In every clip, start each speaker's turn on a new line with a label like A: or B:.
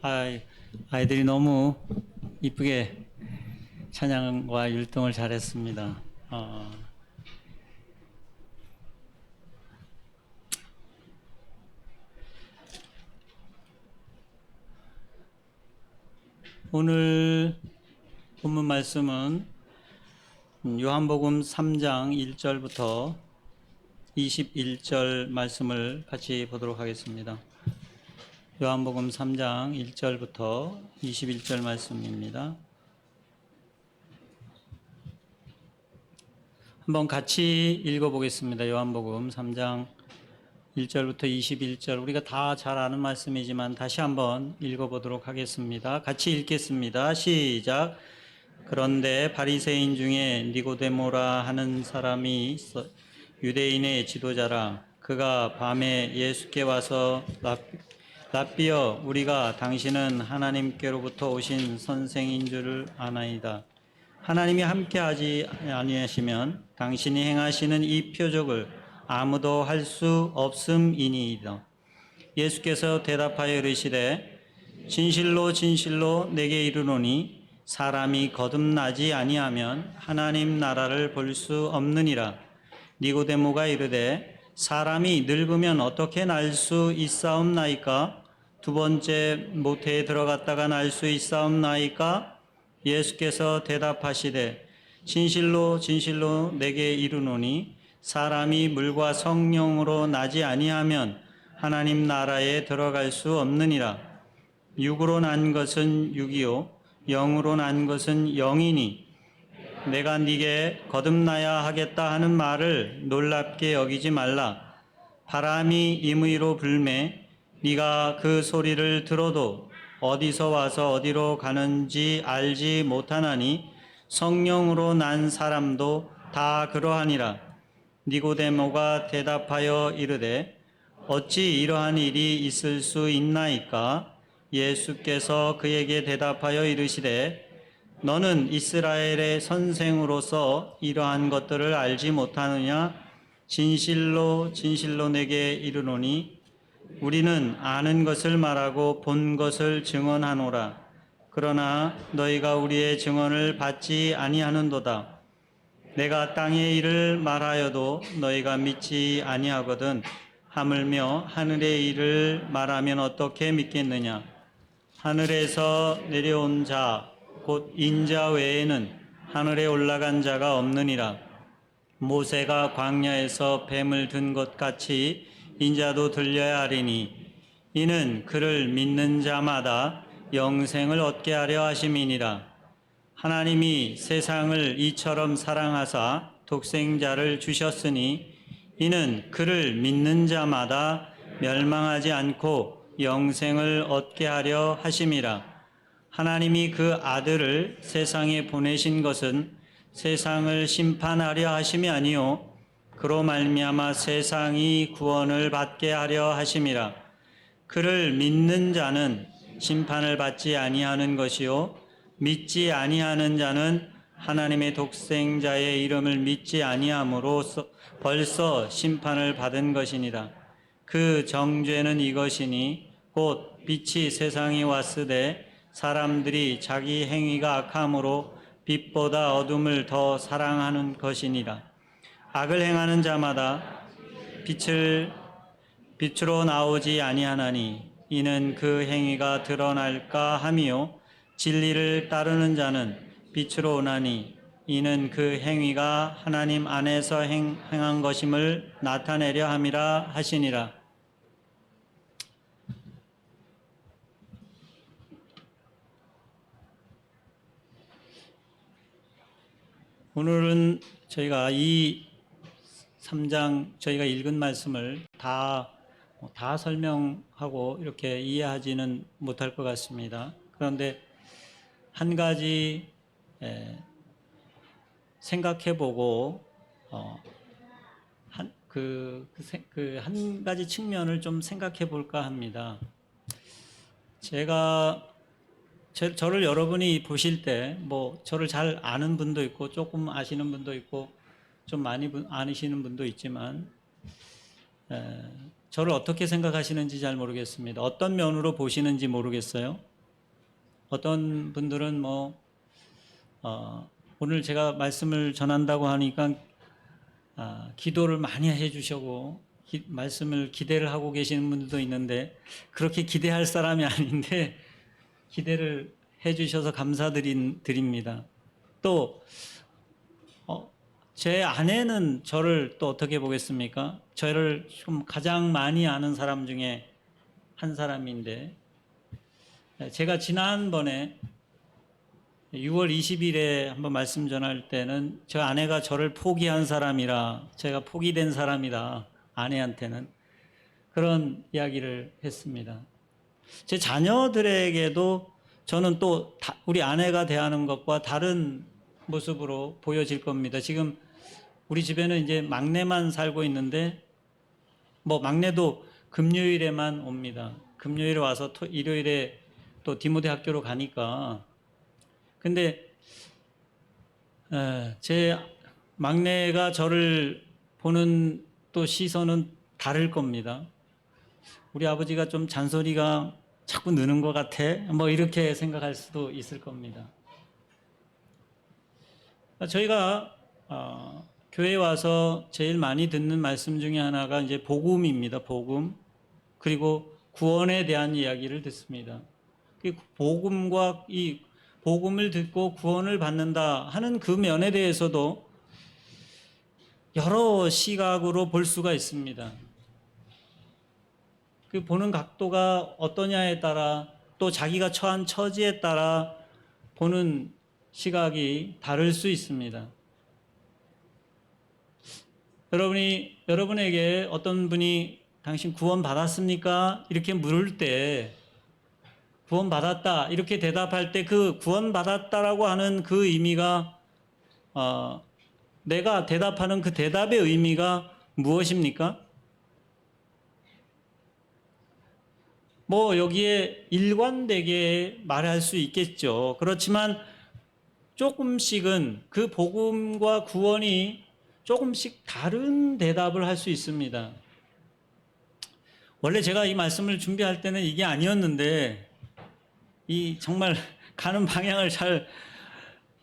A: 아이들이 너무 이쁘게 찬양과 율동을 잘했습니다. 오늘 본문 말씀은 요한복음 3장 1절부터 21절 말씀을 같이 보도록 하겠습니다. 요한복음 3장 1절부터 21절 말씀입니다. 한번 같이 읽어보겠습니다. 요한복음 3장 1절부터 21절. 우리가 다 잘 아는 말씀이지만 다시 한번 읽어보도록 하겠습니다. 같이 읽겠습니다. 시작. 그런데 바리새인 중에 니고데모라 하는 사람이 있어 유대인의 지도자라. 그가 밤에 예수께 와서 랍비여, 우리가 당신은 하나님께로부터 오신 선생인 줄을 아나이다. 하나님이 함께하지 아니하시면 당신이 행하시는 이 표적을 아무도 할 수 없음이니이다. 예수께서 대답하여 이르시되 진실로 진실로 내게 이르노니 사람이 거듭나지 아니하면 하나님 나라를 볼 수 없느니라. 니고데모가 이르되 사람이 늙으면 어떻게 날 수 있사옵나이까? 두 번째 모태에 들어갔다가 날 수 있사옵나이까? 예수께서 대답하시되 진실로 진실로 내게 이르노니 사람이 물과 성령으로 나지 아니하면 하나님 나라에 들어갈 수 없느니라. 육으로 난 것은 육이요 영으로 난 것은 영이니 내가 네게 거듭나야 하겠다 하는 말을 놀랍게 여기지 말라. 바람이 임의로 불매 네가 그 소리를 들어도 어디서 와서 어디로 가는지 알지 못하나니 성령으로 난 사람도 다 그러하니라. 니고데모가 대답하여 이르되 어찌 이러한 일이 있을 수 있나이까? 예수께서 그에게 대답하여 이르시되 너는 이스라엘의 선생으로서 이러한 것들을 알지 못하느냐? 진실로 진실로 내게 이르노니 우리는 아는 것을 말하고 본 것을 증언하노라. 그러나 너희가 우리의 증언을 받지 아니하는도다. 내가 땅의 일을 말하여도 너희가 믿지 아니하거든. 하물며 하늘의 일을 말하면 어떻게 믿겠느냐? 하늘에서 내려온 자 곧 인자 외에는 하늘에 올라간 자가 없느니라. 모세가 광야에서 뱀을 든 것 같이 인자도 들려야 하리니 이는 그를 믿는 자마다 영생을 얻게 하려 하심이니라. 하나님이 세상을 이처럼 사랑하사 독생자를 주셨으니 이는 그를 믿는 자마다 멸망하지 않고 영생을 얻게 하려 하심이라. 하나님이 그 아들을 세상에 보내신 것은 세상을 심판하려 하심이 아니요 그로 말미암아 세상이 구원을 받게 하려 하심이라. 그를 믿는 자는 심판을 받지 아니하는 것이요 믿지 아니하는 자는 하나님의 독생자의 이름을 믿지 아니함으로 벌써 심판을 받은 것이니라. 그 정죄는 이것이니 곧 빛이 세상에 왔으되 사람들이 자기 행위가 악함으로 빛보다 어둠을 더 사랑하는 것이니라. 악을 행하는 자마다 빛으로 나오지 아니하나니 이는 그 행위가 드러날까 함이요 진리를 따르는 자는 빛으로 오나니 이는 그 행위가 하나님 안에서 행한 것임을 나타내려 함이라 하시니라. 오늘은 저희가 이 3장 저희가 읽은 말씀을 다 설명하고 이렇게 이해하지는 못할 것 같습니다. 그런데 한 가지 생각해보고 한 가지 측면을 좀 생각해 볼까 합니다. 저를 여러분이 보실 때, 저를 잘 아는 분도 있고, 조금 아시는 분도 있고, 좀 많이 아시는 분도 있지만, 저를 어떻게 생각하시는지 잘 모르겠습니다. 어떤 면으로 보시는지 모르겠어요. 어떤 분들은 오늘 제가 말씀을 전한다고 하니까 기도를 많이 해주시고 말씀을 기대를 하고 계시는 분들도 있는데 그렇게 기대할 사람이 아닌데 기대를 해주셔서 감사드립니다. 또 제 아내는 저를 또 어떻게 보겠습니까? 저를 좀 가장 많이 아는 사람 중에 한 사람인데 제가 지난번에 6월 20일에 한번 말씀 전할 때는 저 아내가 저를 포기한 사람이라 제가 포기된 사람이다 아내한테는 그런 이야기를 했습니다. 제 자녀들에게도 저는 또 우리 아내가 대하는 것과 다른 모습으로 보여질 겁니다. 지금 우리 집에는 이제 막내만 살고 있는데 막내도 금요일에만 옵니다. 금요일에 와서 일요일에 또 디모데 학교로 가니까 근데 제 막내가 저를 보는 또 시선은 다를 겁니다. 우리 아버지가 좀 잔소리가 자꾸 느는 것 같아 이렇게 생각할 수도 있을 겁니다. 저희가 교회에 와서 제일 많이 듣는 말씀 중에 하나가 이제 복음입니다. 복음. 그리고 구원에 대한 이야기를 듣습니다. 복음과 이 복음을 듣고 구원을 받는다 하는 그 면에 대해서도 여러 시각으로 볼 수가 있습니다. 그 보는 각도가 어떠냐에 따라 또 자기가 처한 처지에 따라 보는 시각이 다를 수 있습니다. 여러분에게 어떤 분이 당신 구원 받았습니까? 이렇게 물을 때 구원 받았다 이렇게 대답할 때 그 구원 받았다라고 하는 그 의미가 내가 대답하는 그 대답의 의미가 무엇입니까? 여기에 일관되게 말할 수 있겠죠. 그렇지만 조금씩은 그 복음과 구원이 조금씩 다른 대답을 할 수 있습니다. 원래 제가 이 말씀을 준비할 때는 이게 아니었는데 정말 가는 방향을 잘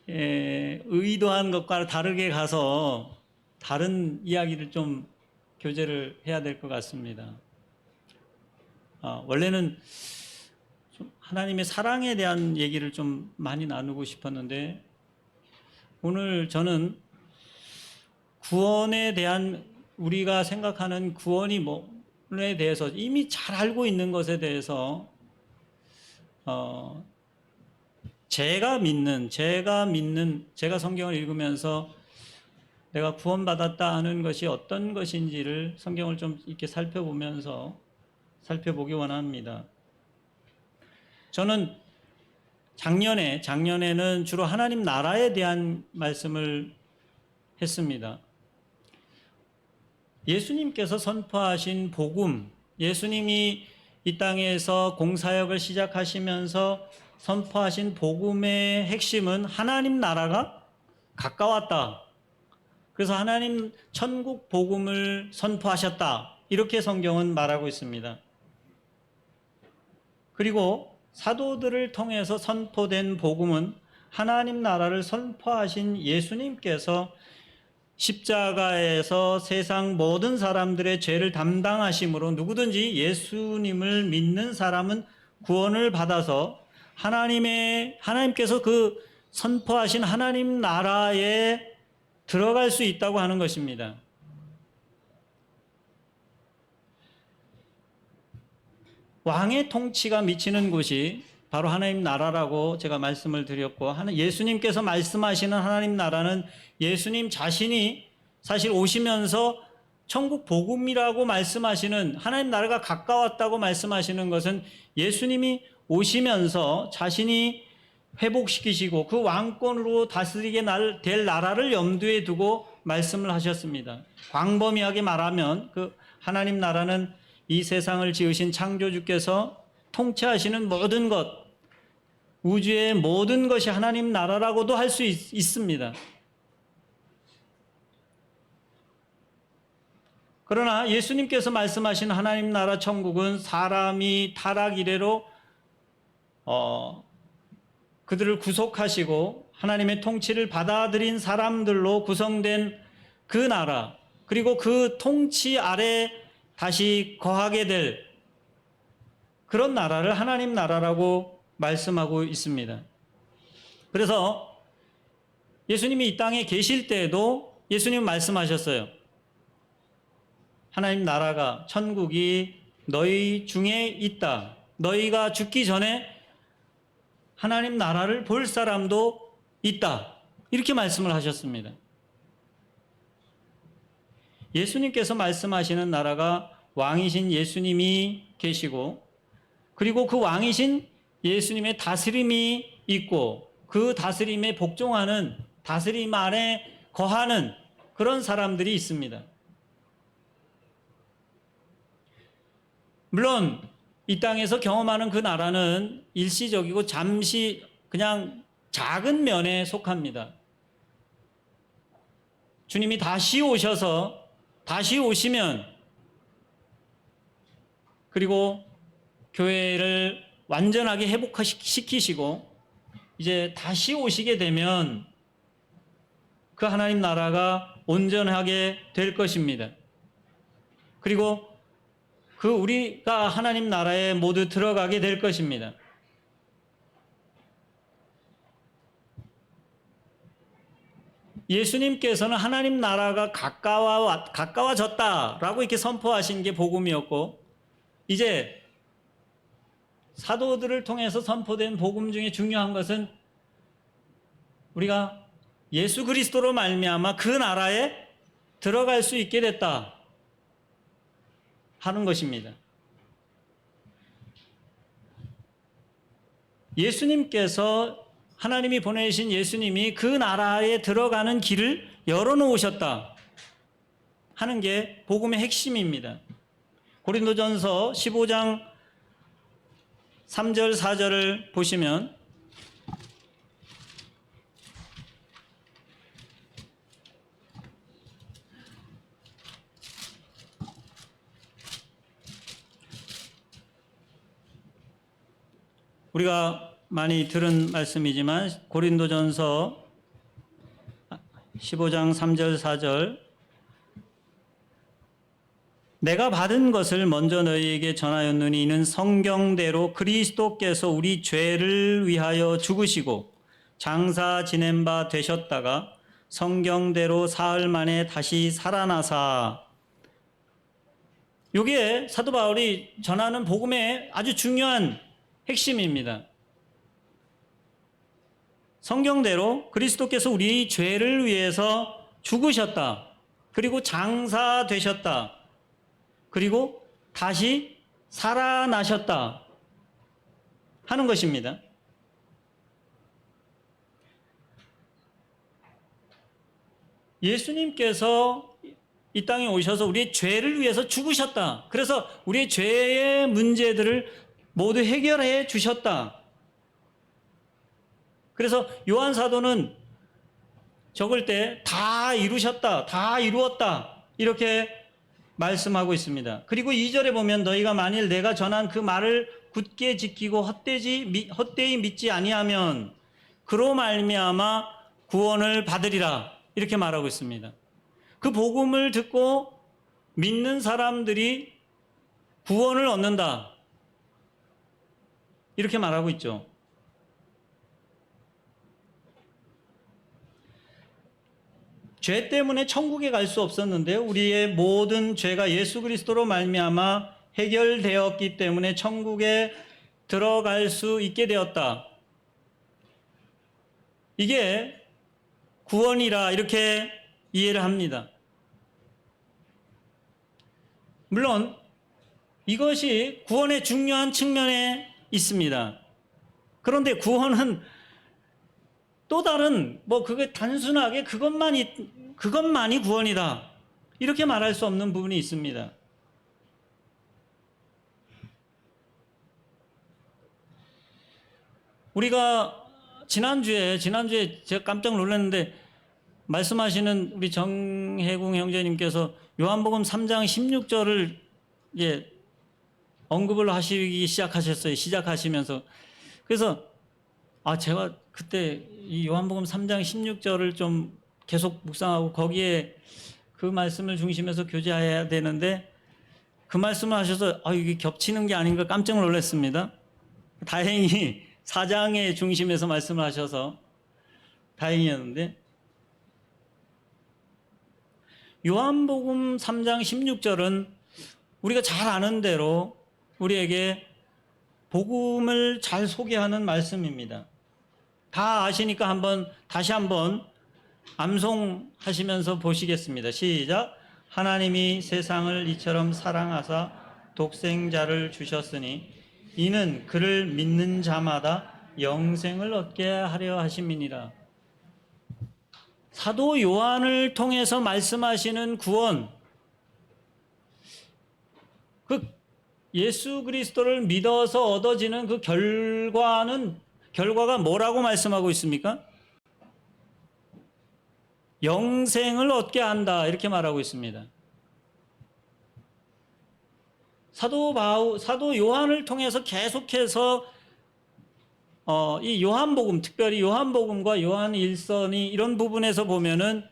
A: 의도한 것과 다르게 가서 다른 이야기를 좀 교제를 해야 될 것 같습니다. 원래는 좀 하나님의 사랑에 대한 얘기를 좀 많이 나누고 싶었는데 오늘 저는 구원에 대한 우리가 생각하는 구원이 뭐에 대해서 이미 잘 알고 있는 것에 대해서 제가 성경을 읽으면서 내가 구원받았다 하는 것이 어떤 것인지를 성경을 좀 이렇게 살펴보기 원합니다. 저는 작년에는 주로 하나님 나라에 대한 말씀을 했습니다. 예수님께서 선포하신 복음, 예수님이 이 땅에서 공사역을 시작하시면서 선포하신 복음의 핵심은 하나님 나라가 가까웠다. 그래서 하나님 천국 복음을 선포하셨다. 이렇게 성경은 말하고 있습니다. 그리고 사도들을 통해서 선포된 복음은 하나님 나라를 선포하신 예수님께서 십자가에서 세상 모든 사람들의 죄를 담당하심으로 누구든지 예수님을 믿는 사람은 구원을 받아서 하나님께서 그 선포하신 하나님 나라에 들어갈 수 있다고 하는 것입니다. 왕의 통치가 미치는 곳이 바로 하나님 나라라고 제가 말씀을 드렸고, 예수님께서 말씀하시는 하나님 나라는 예수님 자신이 사실 오시면서 천국 복음이라고 말씀하시는, 하나님 나라가 가까웠다고 말씀하시는 것은 예수님이 오시면서 자신이 회복시키시고 그 왕권으로 다스리게 될 나라를 염두에 두고 말씀을 하셨습니다. 광범위하게 말하면 그 하나님 나라는 이 세상을 지으신 창조주께서 통치하시는 모든 것, 우주의 모든 것이 하나님 나라라고도 할 수 있습니다. 그러나 예수님께서 말씀하신 하나님 나라 천국은 사람이 타락 이래로 그들을 구속하시고 하나님의 통치를 받아들인 사람들로 구성된 그 나라, 그리고 그 통치 아래 다시 거하게 될 그런 나라를 하나님 나라라고 말씀하고 있습니다. 그래서 예수님이 이 땅에 계실 때에도 예수님 말씀하셨어요. 하나님 나라가, 천국이 너희 중에 있다. 너희가 죽기 전에 하나님 나라를 볼 사람도 있다. 이렇게 말씀을 하셨습니다. 예수님께서 말씀하시는 나라가 왕이신 예수님이 계시고, 그리고 그 왕이신 예수님의 다스림이 있고, 그 다스림에 복종하는, 다스림 안에 거하는 그런 사람들이 있습니다. 물론 이 땅에서 경험하는 그 나라는 일시적이고 잠시 그냥 작은 면에 속합니다. 주님이 다시 오시면, 그리고 교회를 완전하게 회복시키시고 이제 다시 오시게 되면 그 하나님 나라가 온전하게 될 것입니다. 그리고 그 우리가 하나님 나라에 모두 들어가게 될 것입니다. 예수님께서는 하나님 나라가 가까워졌다라고 이렇게 선포하신 게 복음이었고, 이제 사도들을 통해서 선포된 복음 중에 중요한 것은 우리가 예수 그리스도로 말미암아 그 나라에 들어갈 수 있게 됐다 하는 것입니다. 예수님께서, 하나님이 보내신 예수님이 그 나라에 들어가는 길을 열어놓으셨다 하는 게 복음의 핵심입니다. 고린도전서 15장 3절 4절을 보시면 우리가 많이 들은 말씀이지만 고린도전서 15장 3절 4절, 내가 받은 것을 먼저 너희에게 전하였느니 이는 성경대로 그리스도께서 우리 죄를 위하여 죽으시고 장사 지낸 바 되셨다가 성경대로 사흘 만에 다시 살아나사. 이게 사도 바울이 전하는 복음의 아주 중요한 핵심입니다. 성경대로 그리스도께서 우리 죄를 위해서 죽으셨다. 그리고 장사되셨다. 그리고 다시 살아나셨다 하는 것입니다. 예수님께서 이 땅에 오셔서 우리의 죄를 위해서 죽으셨다. 그래서 우리의 죄의 문제들을 모두 해결해 주셨다. 그래서 요한 사도는 적을 때 다 이루셨다, 다 이루었다 이렇게 말씀하고 있습니다. 그리고 2절에 보면 너희가 만일 내가 전한 그 말을 굳게 지키고 헛되이 믿지 아니하면 그로 말미암아 구원을 받으리라 이렇게 말하고 있습니다. 그 복음을 듣고 믿는 사람들이 구원을 얻는다 이렇게 말하고 있죠. 죄 때문에 천국에 갈 수 없었는데 우리의 모든 죄가 예수 그리스도로 말미암아 해결되었기 때문에 천국에 들어갈 수 있게 되었다. 이게 구원이라 이렇게 이해를 합니다. 물론 이것이 구원의 중요한 측면에 있습니다. 그런데 구원은 또 다른 그게 단순하게 그것만이 구원이다 이렇게 말할 수 없는 부분이 있습니다. 우리가 지난주에 제가 깜짝 놀랐는데 말씀하시는 우리 정혜궁 형제님께서 요한복음 3장 16절을 언급을 하시기 시작하셨어요. 시작하시면서. 그래서 제가 그때 이 요한복음 3장 16절을 좀 계속 묵상하고 거기에 그 말씀을 중심에서 교제해야 되는데 그 말씀을 하셔서 이게 겹치는 게 아닌가 깜짝 놀랐습니다. 다행히 4장의 중심에서 말씀을 하셔서 다행이었는데, 요한복음 3장 16절은 우리가 잘 아는 대로 우리에게 복음을 잘 소개하는 말씀입니다. 다 아시니까 다시 한번 암송하시면서 보시겠습니다. 시작. 하나님이 세상을 이처럼 사랑하사 독생자를 주셨으니 이는 그를 믿는 자마다 영생을 얻게 하려 하심이니라. 사도 요한을 통해서 말씀하시는 구원, 그 예수 그리스도를 믿어서 얻어지는 그 결과가 뭐라고 말씀하고 있습니까? 영생을 얻게 한다, 이렇게 말하고 있습니다. 사도 요한을 통해서 계속해서 이 요한복음, 특별히 요한복음과 요한 일서니 이런 부분에서 보면은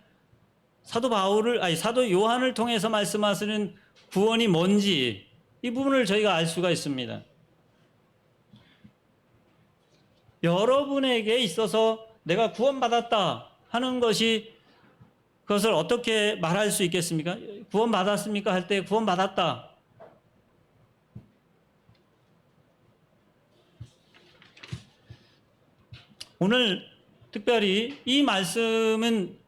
A: 사도 요한을 통해서 말씀하시는 구원이 뭔지 이 부분을 저희가 알 수가 있습니다. 여러분에게 있어서 내가 구원받았다 하는 것이 그것을 어떻게 말할 수 있겠습니까? 구원받았습니까? 할 때 구원받았다. 오늘 특별히 이 말씀은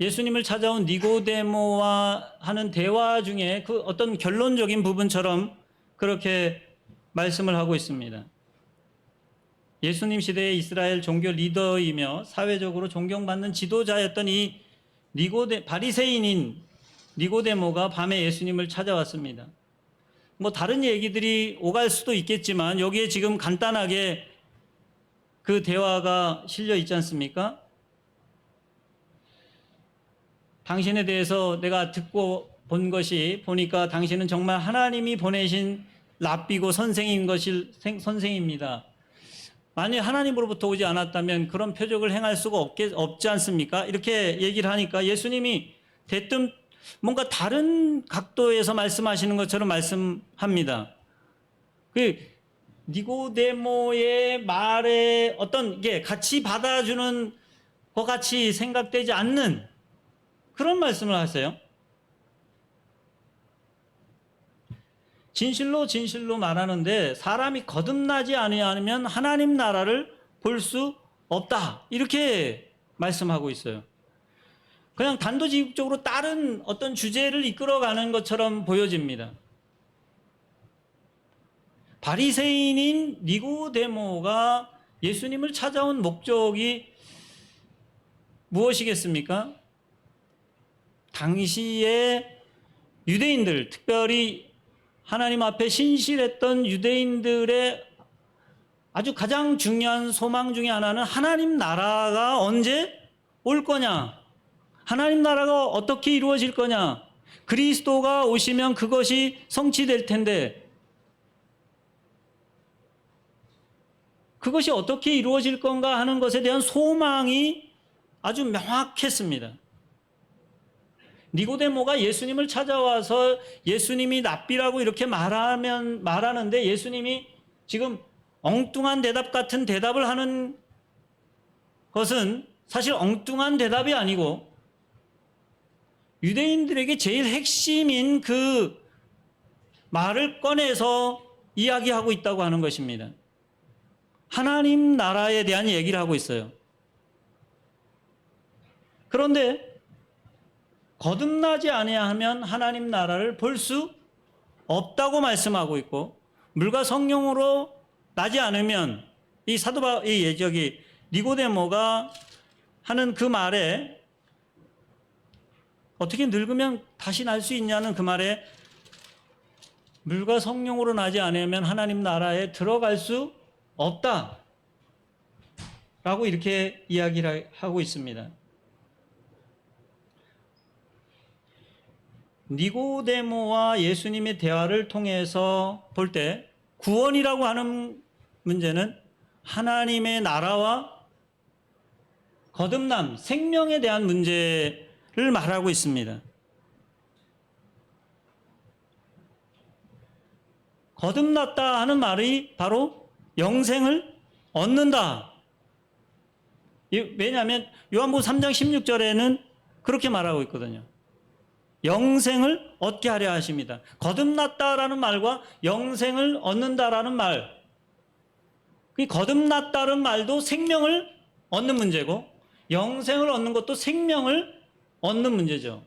A: 예수님을 찾아온 니고데모와 하는 대화 중에 그 어떤 결론적인 부분처럼 그렇게 말씀을 하고 있습니다. 예수님 시대의 이스라엘 종교 리더이며 사회적으로 존경받는 지도자였던 이 바리새인인 니고데모가 밤에 예수님을 찾아왔습니다. 다른 얘기들이 오갈 수도 있겠지만 여기에 지금 간단하게 그 대화가 실려 있지 않습니까? 당신에 대해서 내가 듣고 보니까 당신은 정말 하나님이 보내신 랍비고 선생입니다. 만약 하나님으로부터 오지 않았다면 그런 표적을 행할 수가 없지 않습니까? 이렇게 얘기를 하니까 예수님이 대뜸 뭔가 다른 각도에서 말씀하시는 것처럼 말씀합니다. 그 니고데모의 말에 어떤 게 같이 받아주는 것 같이 생각되지 않는 그런 말씀을 하세요. 진실로 진실로 말하는데 사람이 거듭나지 아니하면 하나님 나라를 볼 수 없다. 이렇게 말씀하고 있어요. 그냥 단도직입적으로 다른 어떤 주제를 이끌어가는 것처럼 보여집니다. 바리새인인 니고데모가 예수님을 찾아온 목적이 무엇이겠습니까? 당시에 유대인들, 특별히 하나님 앞에 신실했던 유대인들의 아주 가장 중요한 소망 중에 하나는 하나님 나라가 언제 올 거냐? 하나님 나라가 어떻게 이루어질 거냐? 그리스도가 오시면 그것이 성취될 텐데 그것이 어떻게 이루어질 건가 하는 것에 대한 소망이 아주 명확했습니다. 니고데모가 예수님을 찾아와서 예수님이 랍비라고 이렇게 말하는데 예수님이 지금 엉뚱한 대답 같은 대답을 하는 것은 사실 엉뚱한 대답이 아니고 유대인들에게 제일 핵심인 그 말을 꺼내서 이야기하고 있다고 하는 것입니다. 하나님 나라에 대한 얘기를 하고 있어요. 그런데 거듭나지 아니하면 하나님 나라를 볼 수 없다고 말씀하고 있고 물과 성령으로 나지 않으면 이 니고데모가 하는 그 말에 어떻게 늙으면 다시 날 수 있냐는 그 말에 물과 성령으로 나지 않으면 하나님 나라에 들어갈 수 없다 라고 이렇게 이야기를 하고 있습니다. 니고데모와 예수님의 대화를 통해서 볼 때 구원이라고 하는 문제는 하나님의 나라와 거듭남, 생명에 대한 문제를 말하고 있습니다. 거듭났다 하는 말이 바로 영생을 얻는다. 왜냐하면 요한복음 3장 16절에는 그렇게 말하고 있거든요. 영생을 얻게 하려 하십니다. 거듭났다라는 말과 영생을 얻는다라는 말, 그 거듭났다는 말도 생명을 얻는 문제고 영생을 얻는 것도 생명을 얻는 문제죠.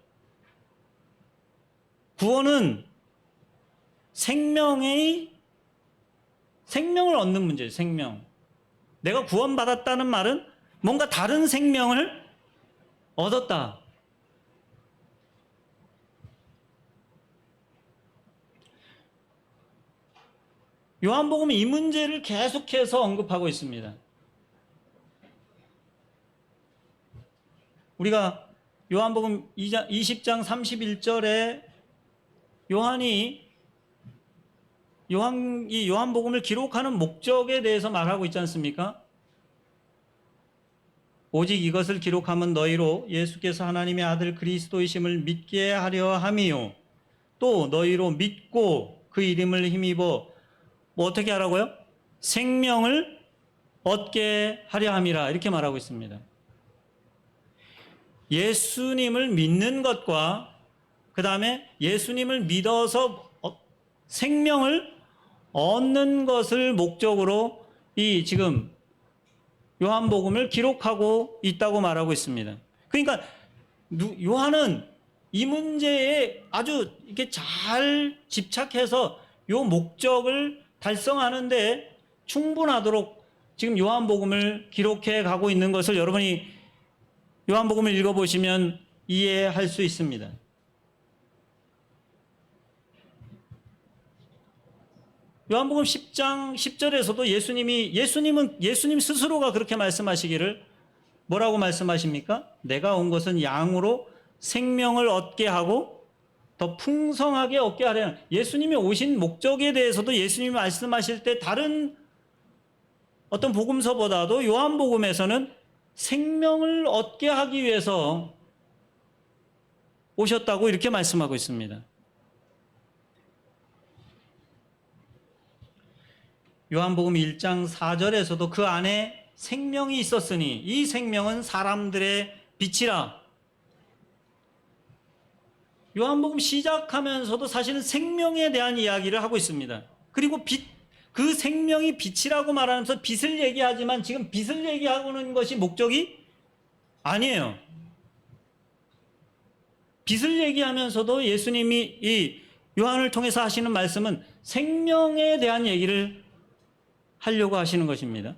A: 구원은 생명을 얻는 문제예요. 생명. 내가 구원받았다는 말은 뭔가 다른 생명을 얻었다. 요한복음은 이 문제를 계속해서 언급하고 있습니다. 우리가 요한복음 20장 31절에 요한이 요한복음을 기록하는 목적에 대해서 말하고 있지 않습니까? 오직 이것을 기록하면 너희로 예수께서 하나님의 아들 그리스도이심을 믿게 하려 함이요. 또 너희로 믿고 그 이름을 힘입어 뭐 어떻게 하라고요? 생명을 얻게 하려 함이라 이렇게 말하고 있습니다. 예수님을 믿는 것과 그 다음에 예수님을 믿어서 생명을 얻는 것을 목적으로 이 지금 요한복음을 기록하고 있다고 말하고 있습니다. 그러니까 요한은 이 문제에 아주 이렇게 잘 집착해서 요 목적을 달성하는데 충분하도록 지금 요한복음을 기록해 가고 있는 것을 여러분이 요한복음을 읽어보시면 이해할 수 있습니다. 요한복음 10장 10절에서도 예수님 스스로가 그렇게 말씀하시기를 뭐라고 말씀하십니까? 내가 온 것은 양으로 생명을 얻게 하고 더 풍성하게 얻게 하려는, 예수님이 오신 목적에 대해서도 예수님이 말씀하실 때 다른 어떤 복음서보다도 요한복음에서는 생명을 얻게 하기 위해서 오셨다고 이렇게 말씀하고 있습니다. 요한복음 1장 4절에서도 그 안에 생명이 있었으니 이 생명은 사람들의 빛이라. 요한복음 시작하면서도 사실은 생명에 대한 이야기를 하고 있습니다. 그리고 그 생명이 빛이라고 말하면서 빛을 얘기하지만 지금 빛을 얘기하는 것이 목적이 아니에요. 빛을 얘기하면서도 예수님이 이 요한을 통해서 하시는 말씀은 생명에 대한 얘기를 하려고 하시는 것입니다.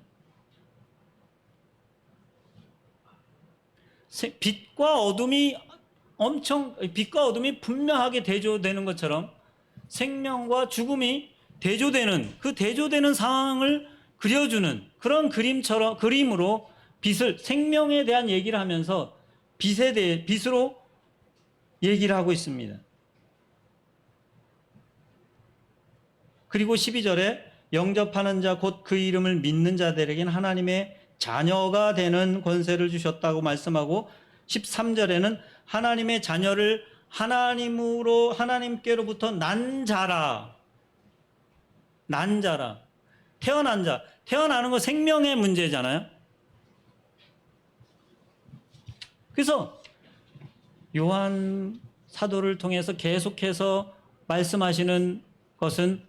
A: 빛과 어둠이 분명하게 대조되는 것처럼 생명과 죽음이 대조되는, 그 대조되는 상황을 그려주는 그런 그림으로 생명에 대한 얘기를 하면서 빛으로 얘기를 하고 있습니다. 그리고 12절에 영접하는 자 곧 그 이름을 믿는 자들에게는 하나님의 자녀가 되는 권세를 주셨다고 말씀하고 13절에는 하나님의 자녀를 하나님께로부터 난 자라. 태어난 자. 태어나는 거 생명의 문제잖아요. 그래서 요한 사도를 통해서 계속해서 말씀하시는 것은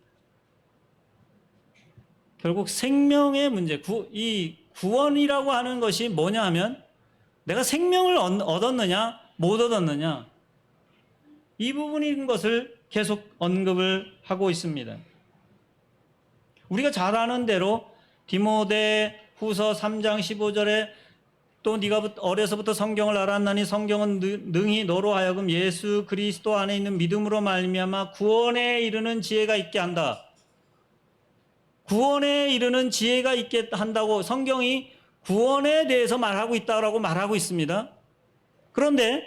A: 결국 생명의 문제, 이 구원이라고 하는 것이 뭐냐 하면 내가 생명을 얻었느냐 못 얻었느냐, 이 부분인 것을 계속 언급을 하고 있습니다. 우리가 잘 아는 대로 디모데 후서 3장 15절에 또 네가 어려서부터 성경을 알았나니 성경은 능히 너로 하여금 예수 그리스도 안에 있는 믿음으로 말미암아 구원에 이르는 지혜가 있게 한다. 구원에 이르는 지혜가 있게 한다고 성경이 구원에 대해서 말하고 있다고 말하고 있습니다. 그런데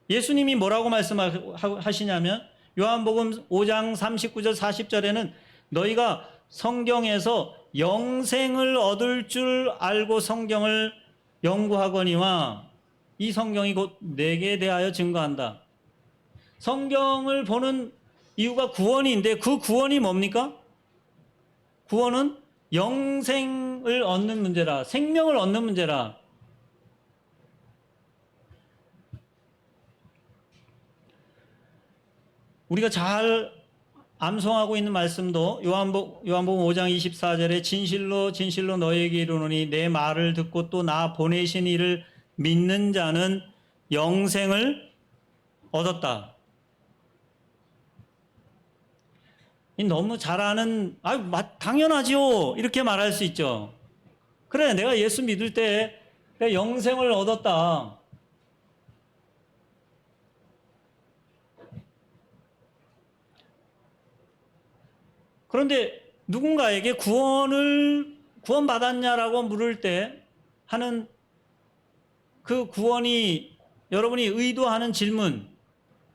A: 예수님이 뭐라고 말씀하시냐면 요한복음 5장 39절 40절에는 너희가 성경에서 영생을 얻을 줄 알고 성경을 연구하거니와 이 성경이 곧 내게 대하여 증거한다. 성경을 보는 이유가 구원인데 그 구원이 뭡니까? 구원은 영생을 얻는 문제라, 생명을 얻는 문제라. 우리가 잘 암송하고 있는 말씀도 요한복음 5장 24절에 진실로 진실로 너희에게 이르노니 내 말을 듣고 또 나 보내신 이를 믿는 자는 영생을 얻었다. 너무 잘 아는, 당연하지요. 이렇게 말할 수 있죠. 그래, 내가 예수 믿을 때 내가 영생을 얻었다. 그런데 누군가에게 구원받았냐라고 물을 때 하는 그 구원이 여러분이 의도하는 질문,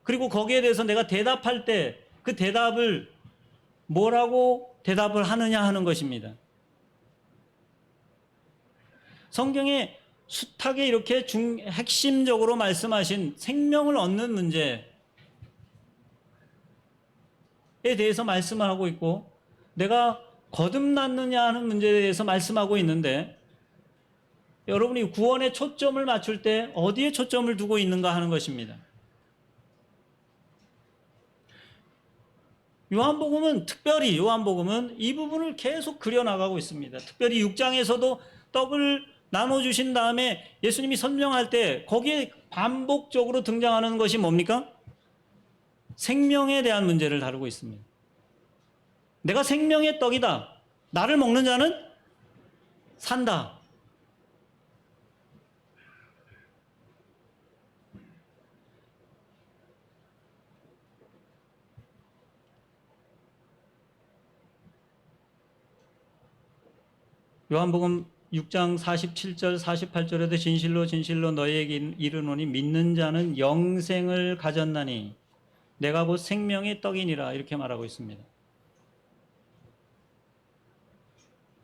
A: 그리고 거기에 대해서 내가 대답할 때 그 대답을 뭐라고 대답을 하느냐 하는 것입니다. 성경에 숱하게 이렇게 핵심적으로 말씀하신 생명을 얻는 문제에 대해서 말씀을 하고 있고, 내가 거듭났느냐 하는 문제에 대해서 말씀하고 있는데, 여러분이 구원에 초점을 맞출 때 어디에 초점을 두고 있는가 하는 것입니다. 요한복음은 이 부분을 계속 그려나가고 있습니다. 특별히 6장에서도 떡을 나눠주신 다음에 예수님이 설명할 때 거기에 반복적으로 등장하는 것이 뭡니까? 생명에 대한 문제를 다루고 있습니다. 내가 생명의 떡이다. 나를 먹는 자는 산다. 요한복음 6장 47절 48절에도 진실로 진실로 너희에게 이르노니 믿는 자는 영생을 가졌나니 내가 곧 생명의 떡이니라, 이렇게 말하고 있습니다.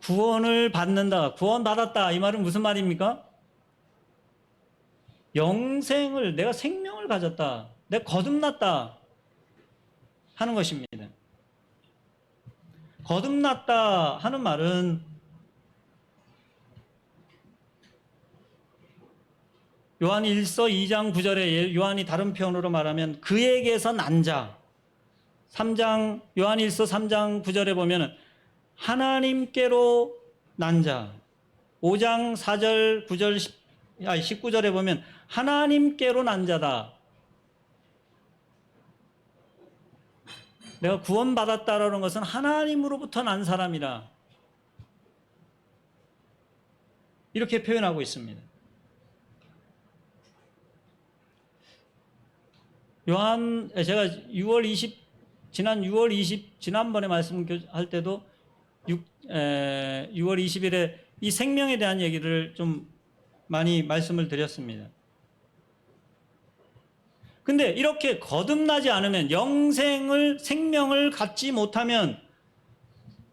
A: 구원을 받는다, 구원받았다, 이 말은 무슨 말입니까? 영생을, 내가 생명을 가졌다, 내가 거듭났다 하는 것입니다. 거듭났다 하는 말은 요한 1서 2장 9절에 요한이 다른 표현으로 말하면 그에게서 난 자, 요한 1서 3장 9절에 보면 하나님께로 난 자, 5장 4절 19절에 보면 하나님께로 난 자다. 내가 구원받았다라는 것은 하나님으로부터 난 사람이라, 이렇게 표현하고 있습니다. 제가 지난번에 말씀할 때도 6월 20일에 이 생명에 대한 얘기를 좀 많이 말씀을 드렸습니다. 근데 이렇게 거듭나지 않으면, 생명을 갖지 못하면,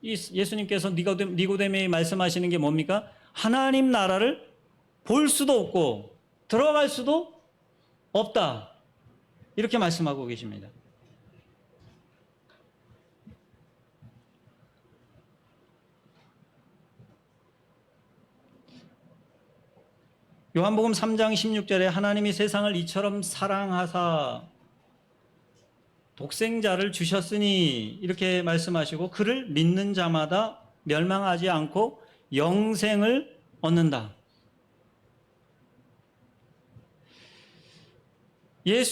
A: 예수님께서 니고데메에 말씀하시는 게 뭡니까? 하나님 나라를 볼 수도 없고 들어갈 수도 없다, 이렇게 말씀하고 계십니다. 요한복음 3장 16절에 하나님이 세상을 이처럼 사랑하사 독생자를 주셨으니, 이렇게 말씀하시고 그를 믿는 자마다 멸망하지 않고 영생을 얻는다.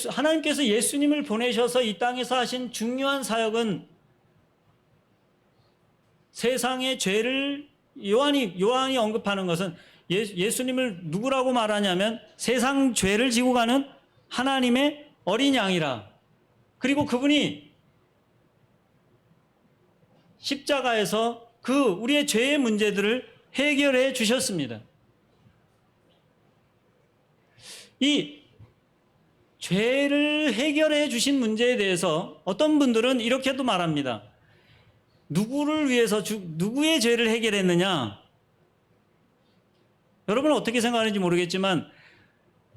A: 하나님께서 예수님을 보내셔서 이 땅에서 하신 중요한 사역은 세상의 죄를, 요한이 언급하는 것은 예수님을 누구라고 말하냐면 세상 죄를 지고 가는 하나님의 어린 양이라. 그리고 그분이 십자가에서 우리의 죄의 문제들을 해결해 주셨습니다. 이 죄를 해결해 주신 문제에 대해서 어떤 분들은 이렇게도 말합니다. 누구를 위해서 누구의 죄를 해결했느냐? 여러분은 어떻게 생각하는지 모르겠지만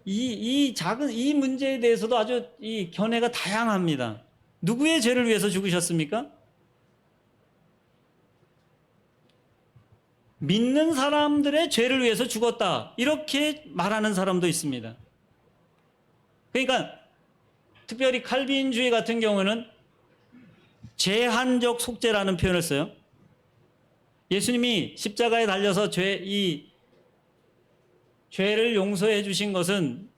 A: 이 작은 이 문제에 대해서도 아주 이 견해가 다양합니다. 누구의 죄를 위해서 죽으셨습니까? 믿는 사람들의 죄를 위해서 죽었다. 이렇게 말하는 사람도 있습니다. 그러니까 특별히 칼빈주의 같은 경우는 제한적 속죄라는 표현을 써요. 예수님이 십자가에 달려서 죄를 용서해 주신 것은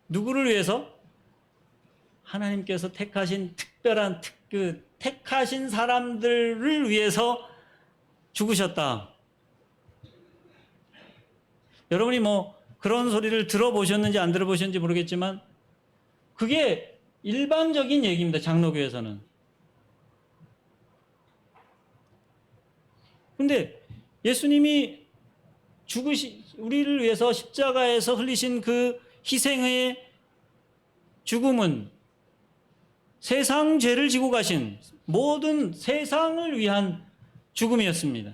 A: 누구를 위해서? 하나님께서 택하신 특별한 택하신 사람들을 위해서 죽으셨다. 여러분이 뭐 그런 소리를 들어보셨는지 안 들어보셨는지 모르겠지만 그게 일반적인 얘기입니다. 장로교에서는. 근데 예수님이 우리를 위해서 십자가에서 흘리신 그 희생의 죽음은 세상 죄를 지고 가신 모든 세상을 위한 죽음이었습니다.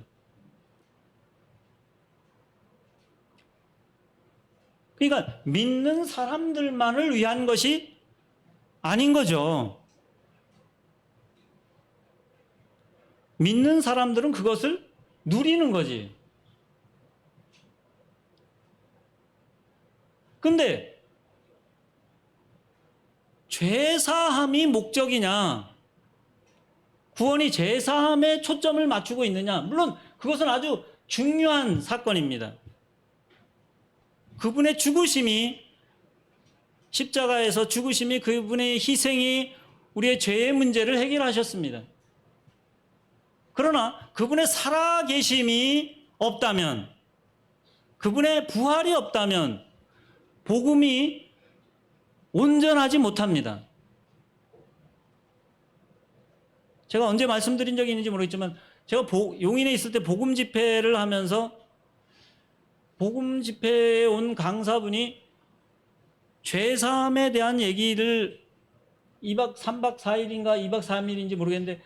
A: 그러니까 믿는 사람들만을 위한 것이 아닌 거죠. 믿는 사람들은 그것을 누리는 거지. 근데 죄사함이 목적이냐? 구원이 죄사함에 초점을 맞추고 있느냐? 물론 그것은 아주 중요한 사건입니다. 그분의 죽으심이 십자가에서 죽으심이 그분의 희생이 우리의 죄의 문제를 해결하셨습니다. 그러나 그분의 살아계심이 없다면, 그분의 부활이 없다면 복음이 온전하지 못합니다. 제가 언제 말씀드린 적이 있는지 모르겠지만 제가 용인에 있을 때 복음 집회를 하면서 복음 집회에 온 강사분이 죄사함에 대한 얘기를 3박 4일인가 2박 3일인지 모르겠는데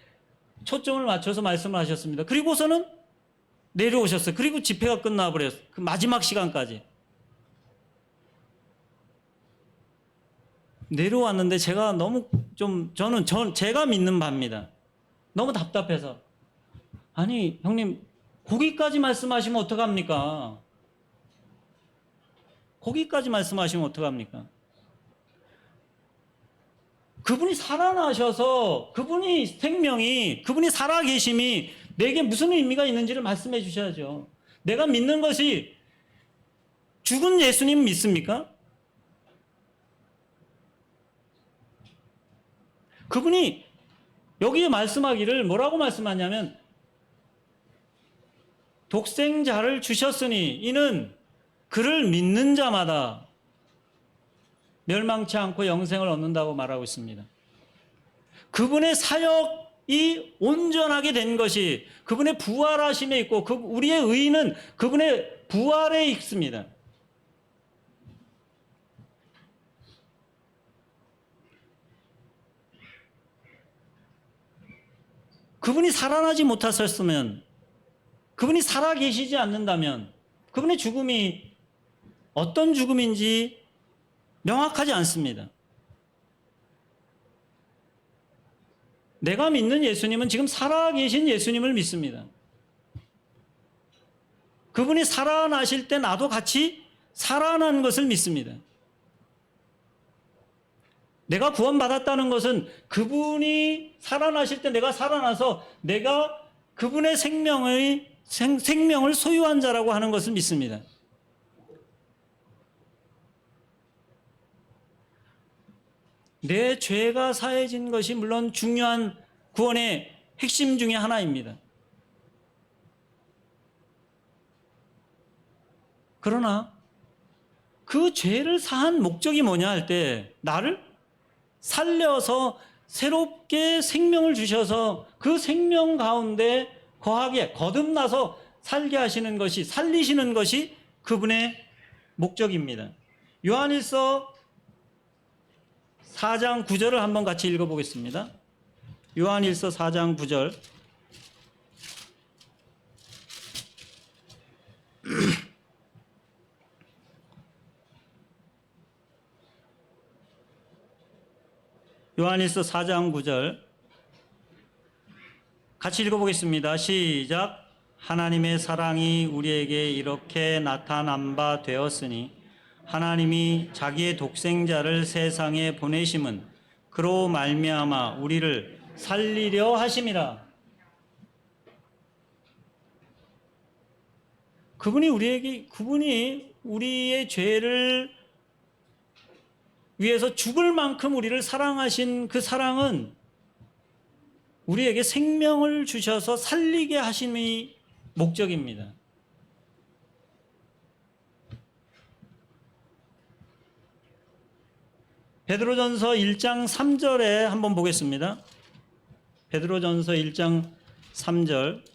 A: 초점을 맞춰서 말씀을 하셨습니다. 그리고서는 내려오셨어요. 그리고 집회가 끝나버렸어요. 그 마지막 시간까지. 내려왔는데 제가 너무 제가 믿는 바입니다. 너무 답답해서. 아니, 형님, 거기까지 말씀하시면 어떡합니까? 거기까지 말씀하시면 어떡합니까? 그분이 살아나셔서 그분이 살아계심이 내게 무슨 의미가 있는지를 말씀해 주셔야죠. 내가 믿는 것이 죽은 예수님 믿습니까? 그분이 여기에 말씀하기를 뭐라고 말씀하냐면 독생자를 주셨으니 이는 그를 믿는 자마다 멸망치 않고 영생을 얻는다고 말하고 있습니다. 그분의 사역이 온전하게 된 것이 그분의 부활하심에 있고 우리의 의는 그분의 부활에 있습니다. 그분이 살아나지 못하셨으면, 그분이 살아계시지 않는다면 그분의 죽음이 어떤 죽음인지 명확하지 않습니다. 내가 믿는 예수님은 지금 살아계신 예수님을 믿습니다. 그분이 살아나실 때 나도 같이 살아난 것을 믿습니다. 내가 구원받았다는 것은 그분이 살아나실 때 내가 살아나서 내가 그분의 생명을 소유한 자라고 하는 것을 믿습니다. 내 죄가 사해진 것이 물론 중요한 구원의 핵심 중에 하나입니다. 그러나 그 죄를 사한 목적이 뭐냐 할 때 나를 살려서 새롭게 생명을 주셔서 그 생명 가운데 거듭나서 살게 하시는 것이, 살리시는 것이 그분의 목적입니다. 요한일서 4장 9절을 한번 같이 읽어보겠습니다. 요한일서 4장 9절. 요한일서 4장 9절 같이 읽어보겠습니다. 시작. 하나님의 사랑이 우리에게 이렇게 나타난 바 되었으니 하나님이 자기의 독생자를 세상에 보내심은 그로 말미암아 우리를 살리려 하심이라. 그분이 우리의 죄를 위해서 죽을 만큼 우리를 사랑하신 그 사랑은 우리에게 생명을 주셔서 살리게 하심이 목적입니다. 베드로전서 1장 3절에 한번 보겠습니다. 베드로전서 1장 3절.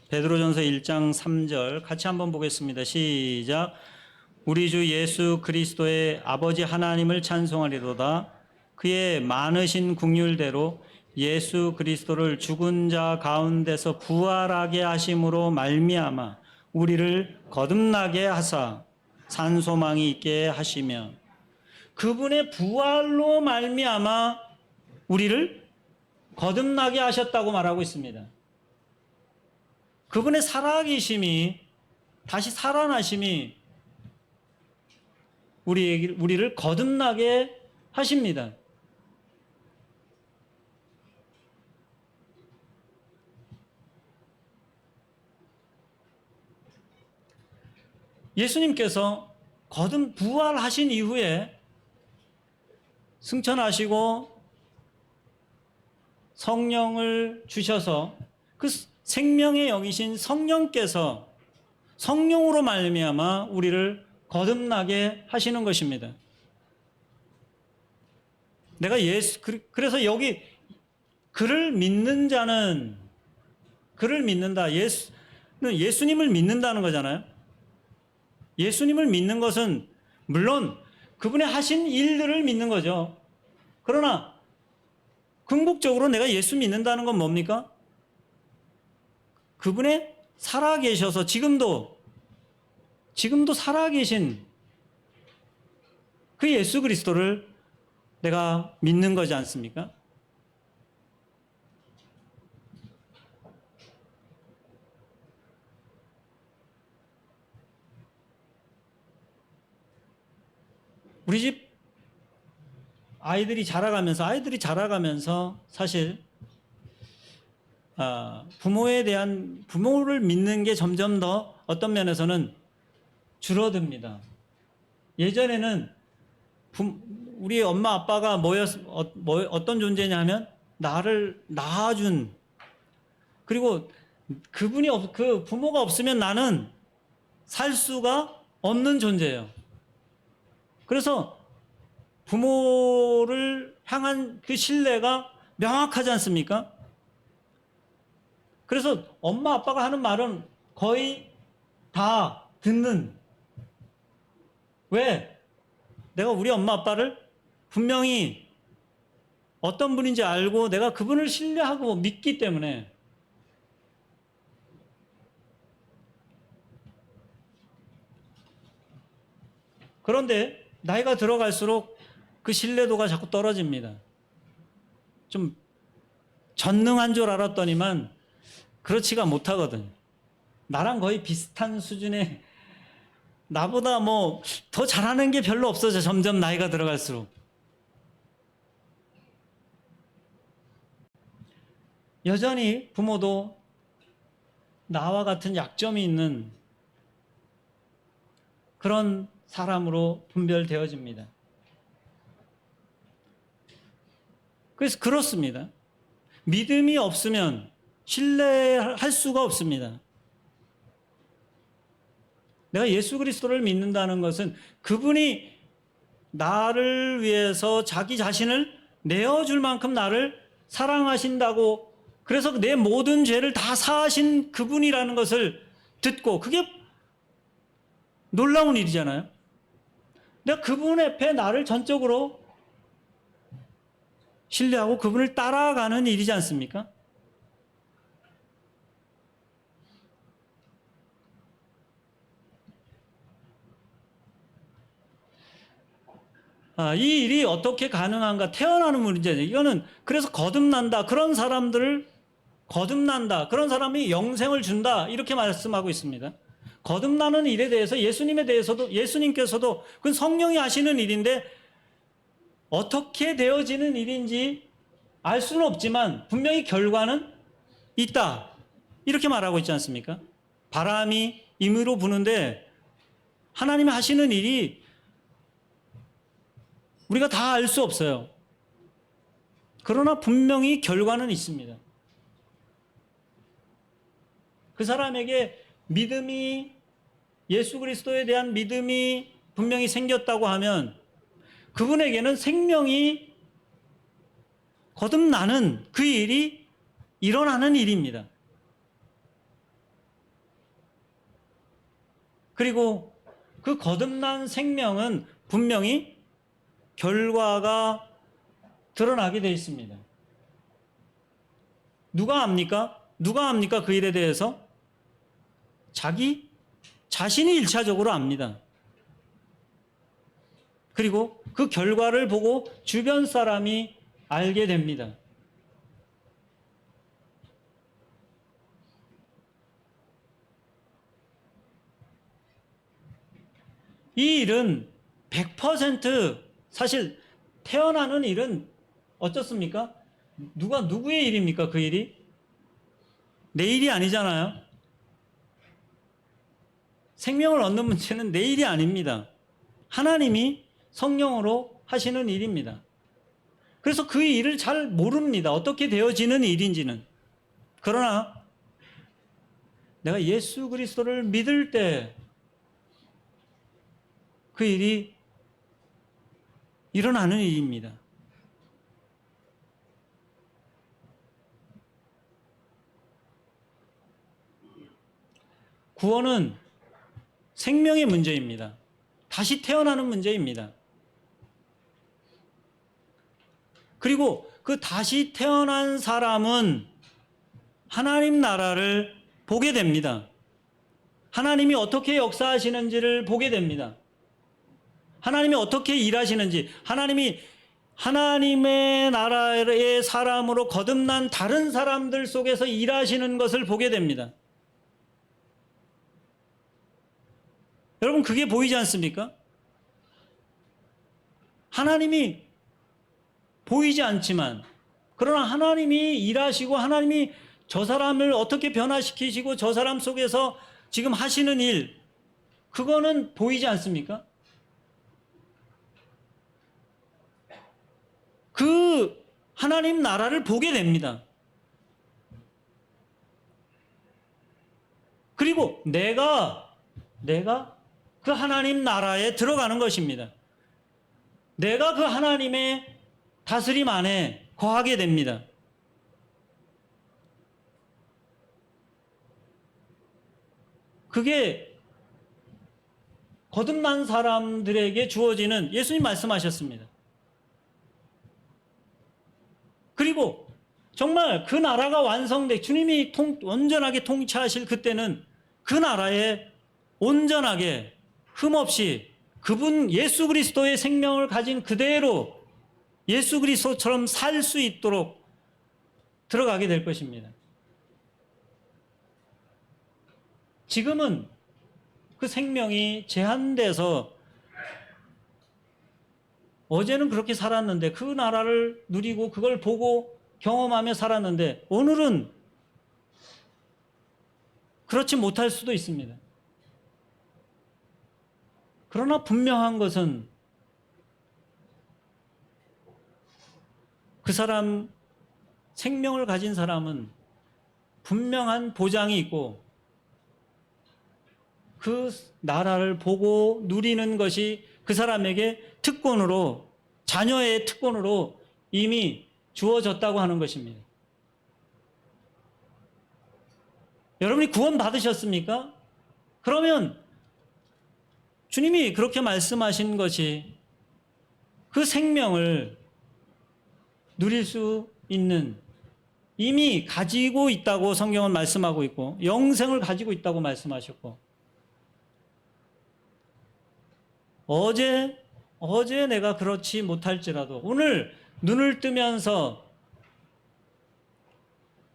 A: 베드로전서 1장 3절 같이 한번 보겠습니다. 시작. 우리 주 예수 그리스도의 아버지 하나님을 찬송하리로다. 그의 많으신 긍휼대로 예수 그리스도를 죽은 자 가운데서 부활하게 하심으로 말미암아 우리를 거듭나게 하사 산소망이 있게 하시며, 그분의 부활로 말미암아 우리를 거듭나게 하셨다고 말하고 있습니다. 그분의 살아계심이, 다시 살아나심이 우리를 거듭나게 하십니다. 예수님께서 부활하신 이후에 승천하시고 성령을 주셔서 그 생명의 영이신 성령께서 성령으로 말미암아 우리를 거듭나게 하시는 것입니다. 그래서 여기 그를 믿는 자는, 그를 믿는다. 예수님을 믿는다는 거잖아요. 예수님을 믿는 것은 물론 그분의 하신 일들을 믿는 거죠. 그러나 궁극적으로 내가 예수 믿는다는 건 뭡니까? 그분의 살아계셔서 지금도 살아계신 그 예수 그리스도를 내가 믿는 거지 않습니까? 우리 집 아이들이 자라가면서 사실 부모를 믿는 게 점점 더 어떤 면에서는 줄어듭니다. 예전에는 우리 엄마 아빠가 어떤 존재냐 하면 나를 낳아준, 그리고 그 부모가 없으면 나는 살 수가 없는 존재예요. 그래서 부모를 향한 그 신뢰가 명확하지 않습니까? 그래서 엄마 아빠가 하는 말은 거의 다 듣는. 왜? 내가 우리 엄마 아빠를 분명히 어떤 분인지 알고 내가 그분을 신뢰하고 믿기 때문에. 그런데 나이가 들어갈수록 그 신뢰도가 자꾸 떨어집니다. 좀 전능한 줄 알았더니만 그렇지가 못하거든. 나랑 거의 비슷한 수준의, 나보다 더 잘하는 게 별로 없어져. 점점 나이가 들어갈수록. 여전히 부모도 나와 같은 약점이 있는 그런 사람으로 분별되어집니다. 그래서 그렇습니다. 믿음이 없으면 신뢰할 수가 없습니다. 내가 예수 그리스도를 믿는다는 것은 그분이 나를 위해서 자기 자신을 내어줄 만큼 나를 사랑하신다고, 그래서 내 모든 죄를 다 사하신 그분이라는 것을 듣고, 그게 놀라운 일이잖아요. 내가 그분 앞에 나를 전적으로 신뢰하고 그분을 따라가는 일이지 않습니까? 이 일이 어떻게 가능한가? 태어나는 문제죠. 이거는 그래서 거듭난다. 그런 사람들을 거듭난다. 그런 사람이 영생을 준다. 이렇게 말씀하고 있습니다. 거듭나는 일에 대해서 예수님께서도 그건 성령이 하시는 일인데 어떻게 되어지는 일인지 알 수는 없지만 분명히 결과는 있다. 이렇게 말하고 있지 않습니까? 바람이 임의로 부는데 하나님이 하시는 일이 우리가 다 알 수 없어요. 그러나 분명히 결과는 있습니다. 그 사람에게 믿음이, 예수 그리스도에 대한 믿음이 분명히 생겼다고 하면 그분에게는 생명이 거듭나는 그 일이 일어나는 일입니다. 그리고 그 거듭난 생명은 분명히 결과가 드러나게 되어 있습니다. 누가 압니까? 누가 압니까? 그 일에 대해서? 자기 자신이 1차적으로 압니다. 그리고 그 결과를 보고 주변 사람이 알게 됩니다. 이 일은 100% 사실 태어나는 일은 어떻습니까? 누구의 일입니까? 그 일이? 내 일이 아니잖아요. 생명을 얻는 문제는 내 일이 아닙니다. 하나님이 성령으로 하시는 일입니다. 그래서 그 일을 잘 모릅니다. 어떻게 되어지는 일인지는. 그러나 내가 예수 그리스도를 믿을 때 그 일이 일어나는 일입니다. 구원은 생명의 문제입니다. 다시 태어나는 문제입니다. 그리고 그 다시 태어난 사람은 하나님 나라를 보게 됩니다. 하나님이 어떻게 역사하시는지를 보게 됩니다. 하나님이 어떻게 일하시는지, 하나님이 하나님의 나라의 사람으로 거듭난 다른 사람들 속에서 일하시는 것을 보게 됩니다. 여러분, 그게 보이지 않습니까? 하나님이 보이지 않지만, 그러나 하나님이 일하시고 하나님이 저 사람을 어떻게 변화시키시고 저 사람 속에서 지금 하시는 일, 그거는 보이지 않습니까? 그 하나님 나라를 보게 됩니다. 그리고 내가 그 하나님 나라에 들어가는 것입니다. 내가 그 하나님의 다스림 안에 거하게 됩니다. 그게 거듭난 사람들에게 주어지는, 예수님 말씀하셨습니다. 그리고 정말 그 나라가 완성돼 주님이 온전하게 통치하실 그때는 그 나라에 온전하게 흠없이 그분 예수 그리스도의 생명을 가진 그대로 예수 그리스도처럼 살 수 있도록 들어가게 될 것입니다. 지금은 그 생명이 제한돼서 어제는 그렇게 살았는데 그 나라를 누리고 그걸 보고 경험하며 살았는데 오늘은 그렇지 못할 수도 있습니다. 그러나 분명한 것은 그 사람, 생명을 가진 사람은 분명한 보장이 있고 그 나라를 보고 누리는 것이 그 사람에게 특권으로, 자녀의 특권으로 이미 주어졌다고 하는 것입니다. 여러분이 구원 받으셨습니까? 그러면 주님이 그렇게 말씀하신 것이 그 생명을 누릴 수 있는, 이미 가지고 있다고 성경은 말씀하고 있고 영생을 가지고 있다고 말씀하셨고, 어제 어제 내가 그렇지 못할지라도 오늘 눈을 뜨면서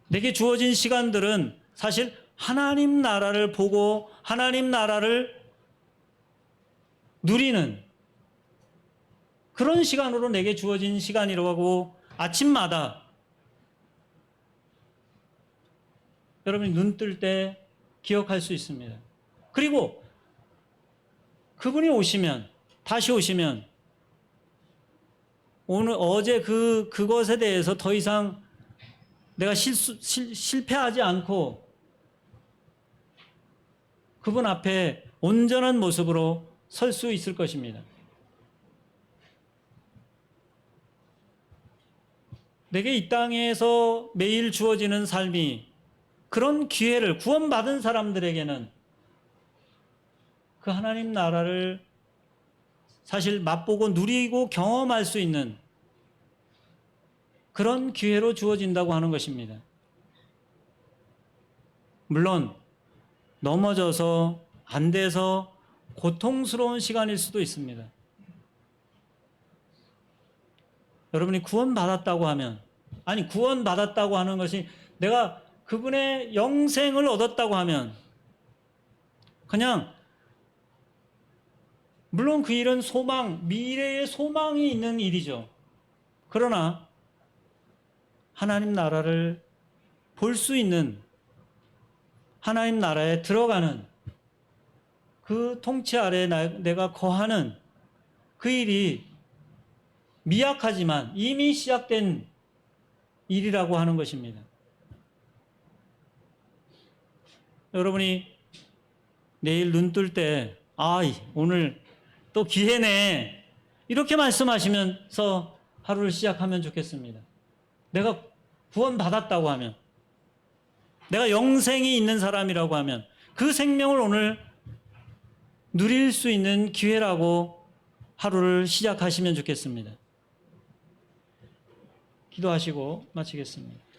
A: 내게 주어진 시간들은 사실 하나님 나라를 보고 하나님 나라를 누리는 그런 시간으로 내게 주어진 시간이라고 아침마다 여러분이 눈 뜰 때 기억할 수 있습니다. 그리고 그분이 오시면, 다시 오시면 오늘 어제 그것에 대해서 더 이상 내가 실패하지 않고 그분 앞에 온전한 모습으로 설 수 있을 것입니다. 내게 이 땅에서 매일 주어지는 삶이 그런 기회를 구원받은 사람들에게는 그 하나님 나라를 사실 맛보고 누리고 경험할 수 있는 그런 기회로 주어진다고 하는 것입니다. 물론 넘어져서 안 돼서 고통스러운 시간일 수도 있습니다. 여러분이 구원받았다고 하면, 아니 구원받았다고 하는 것이 내가 그분의 영생을 얻었다고 하면 그냥 물론 그 일은 소망, 미래의 소망이 있는 일이죠. 그러나 하나님 나라를 볼 수 있는, 하나님 나라에 들어가는 그 통치 아래 내가 거하는 그 일이 미약하지만 이미 시작된 일이라고 하는 것입니다. 여러분이 내일 눈 뜰 때, 오늘 또 기회네, 이렇게 말씀하시면서 하루를 시작하면 좋겠습니다. 내가 구원받았다고 하면, 내가 영생이 있는 사람이라고 하면 그 생명을 오늘 누릴 수 있는 기회라고 하루를 시작하시면 좋겠습니다. 기도하시고 마치겠습니다.